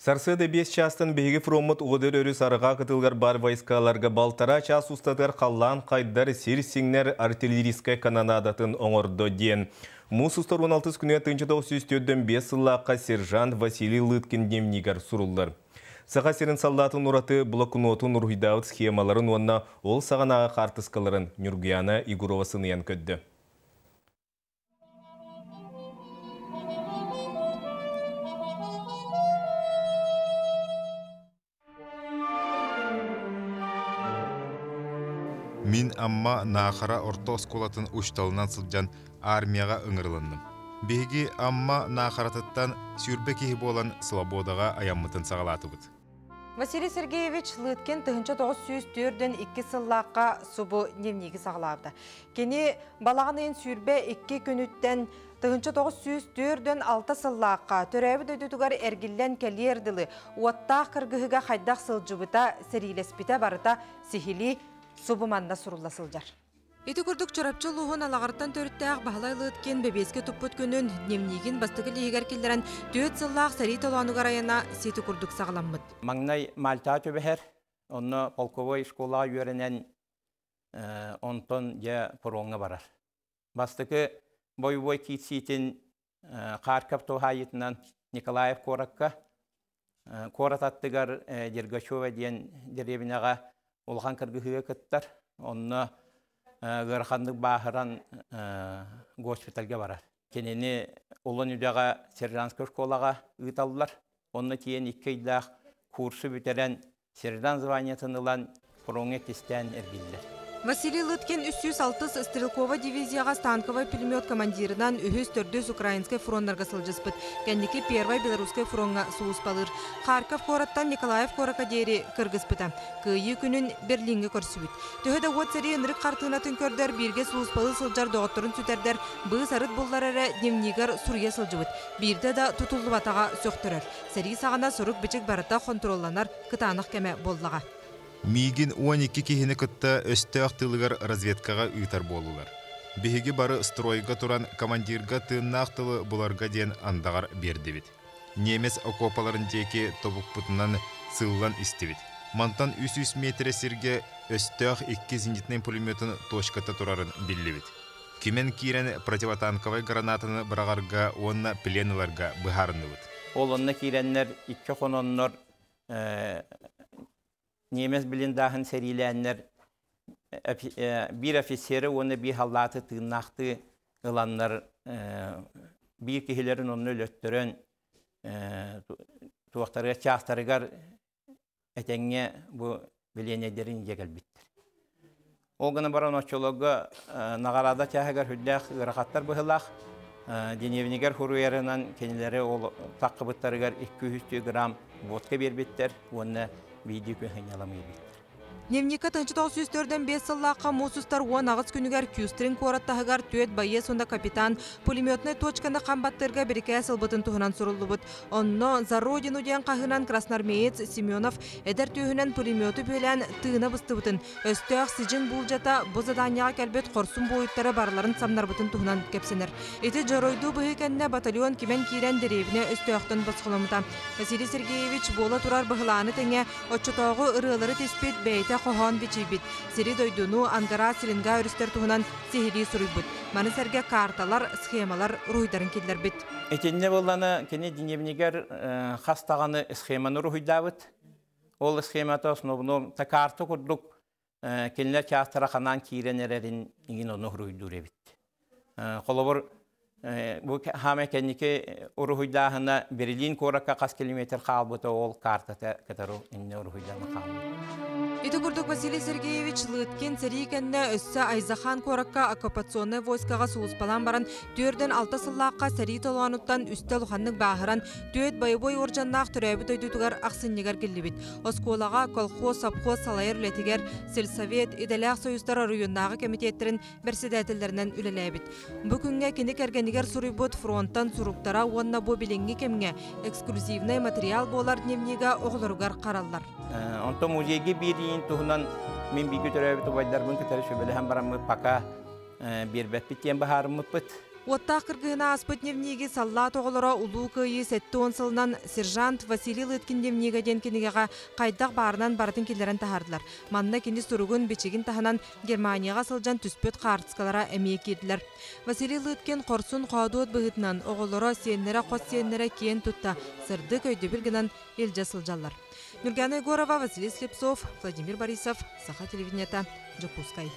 Сарсыды 5 частын бейгі фромыт оғыдыр өрі сарыға қытылғар бар вайскаларға балтара час ұстатыр қаллан қайдар сирсіңнер артиллерийскай канонадатын оңырды ден. Мұсыстар 16 күні 1904-5 сыллаққа сержант Василий Лыткин дневнигар сұрылдар. Саға серін салдатын ұраты блокнотын ұрғыдауыт схемаларын онына ол сағанаға қартысқаларын Нюргияна Игурова сыныян көдді. Мин амма нахара орто осколатын ушталынан сылжан армияға ыңырландым. Беги амма нахаратыттан сүрбекеhi болан Слободаға аяммытын сағалаты бұд. Василий Сергеевич Лыткин 1904-ден 2 сыллаққа субу дневниги сағалабды. Кені балағанын сүрбе 2 күніттен 1904-ден 6 сыллаққа төрәбі дөдігар әргіллен кәлерділі уаттақ кіргіға қайдақ сылжыбыта сәрилеспіте барыта сихили субыманда сұрыласылжар. Эти күрдік чорапчы луғын алағырттан төріттәғ бағылай Лыткин бебеске тұппыт күнін дневнигін бастығы лейгер келдерін дөт сыллақ сәрей толануға райына сеті күрдік сағаламмыд. Маңнай Мальта төбәхер, оны полковой школаға үйерінен онтон я пұруңа барар. Бастығы бой-бой кейтсейтін Қаркап тоғайытынан Николаев Коракка, Корататтығар Дергачева дейін деревинаға олған кіргігі күттір, оны ғырқандық бағыран госпитальге барар. Кенені олын үйдіға сержантскы школаға ұйталылар. Оны кейін 2 айдақ курсы бүтерен сержант званиятын ұлан пұрыңы кестен әргелдер. Василий Лыткин 306 стрелковый дивизияға станковый пулемет командирынан үхіз төрдіз украинскай фронтарға сылжыспыт. Кәндекі первай белорусскай фронтға суыз балыр. Харков кораттан Николаев корақа дейрі кіргіспыта. Күйі күнін Берлинге көрсібіт. Төхеді от сәрі үнірік қартығынатын көрдер бірге суыз балы сылжар доғыттырын сүтердер. Бұғы сарыт боллар әрі демнигар сұрия сылжыбыт. Бірді да тұтылы батаға сөқтірір. Сәрі сағана сұрық бічік барыта контролланар кытанық кәмі боллаға. Мигин 12 кихини кытта өсті ақтылығар разведкаға үйтар болулар. Беги бары стройга туран командирга тыынна ақтылы бұларға ден андағар бердебет. Немес окопаларын деке тобук путынан сыллан истебет. Мантан 300 метр сирге өсті ақ 2 зенитнен пулеметын точката турарын биллебет. Кемен кирен противотанковай гранатыны бірағарға онна пленыларға бұхарыныбыт. Ол онна киренлер 2 қононнор Немес біліндағын сәриләнлер бір офицері оны бір халаты тынақты ұланлар бір кехілерін оны өлөттірін туақтарға чақтарығар әтәңе бұл біленедерін егіл біттір. Оғыны баран очолығы нағарада чағығар хүлләқ ғырақаттар бұғылақ деневінегер құруерінен кенелері таққы бұттарығар 200 грамм водка бербеттер, оны видео көңеламай бит. Дневника 1904-ден 5 сыллаққа мусустар 10 ағыз күнігер кюстрин қораттағығар түйет байе сонда капитан пулеметный точканы қамбаттырға біріке сылбытын тұғынан сұрылды бұд. Онно за родину ден қағынан красноармеец Семенов әдір түйінен пулеметі бөлән тыына бұсты бұтын. Өсті ақ сижін бұл жата бұз аданияға кәлбет қорсын бойыттары барларын самнар бұтын тұғынан кепсенер. Еті жаройду бұғы кәнне батальон кемен кейрен деревіне өсті ақтын басқылымыта. Василий Сергеевич бола тұрар бұғыланы тәңе отчытауғы ұрылары теспет бәйті қоған бечейбет. Сері дойдуну ангара силинга өрістер туғынан сехили сұрыйбыт. Маны сәрге карталар, схемалар руйдарын келдер бет. Этенне боланы кене дневнигер хастағаны схеманы руйдабыт. Ол схематы основном та карты күрдік кенелер чақтыра қанан кейренерерін еген оны руйдур ебет. Қолыбыр bu hame kendiki uruhuyda Berlin koraka kas kilometre kalbıta ol karta kataru inne uruhuyda makamı. Ити күрдік Василий Сергеевич Лыткин сәрейкенне өссі Айзахан коракка оккупационный войскаға суыспалан баран 4-6 сыллаққа сәрей толуануттан үсті лұханның бағыран түйет байыбой оржаннақ түрәбі төйдутығар ақсыннегер келдебет. Осколаға колхоз, сапхоз, салайыр үлетігер, сельсовет, иделяқ союздар районнағы комитеттерін берседәтілдерінен үлеләбет. Бүкінге кенік әргенігер сұрыйбыт фронттан сұруқтара онна бо біліңгі кемге эксклюзивный материал болар дневнига оғылырғар қаралар. Онто музейге бірін туғынан мен бейгі түрәбі тұбайдар бұн күтәрі шөбелі әм барамы пақа бербәт біттен бағарымы бұт. Оттақ кыргыһына аспыт невниги салла тоғылыра улуу кыйы сәтті онсылынан сержант Василий Лыткин невнига ден кенегеға қайдақ барынан барын келерін тахардылар. Манна кенді сұруғын бечегін таханан Германияға сылжан түспөт қартыскалара әмей кеділер. Василий Лыткин қорсын қауадуот бұғытынан оғылыра сенлері қос сенлері кен тұтта сырды көйді білгінен елжа сылжалар. Нургана Егорова, Василий Слепцов, Владимир Борисов, Саха телевидениета, Джокускай.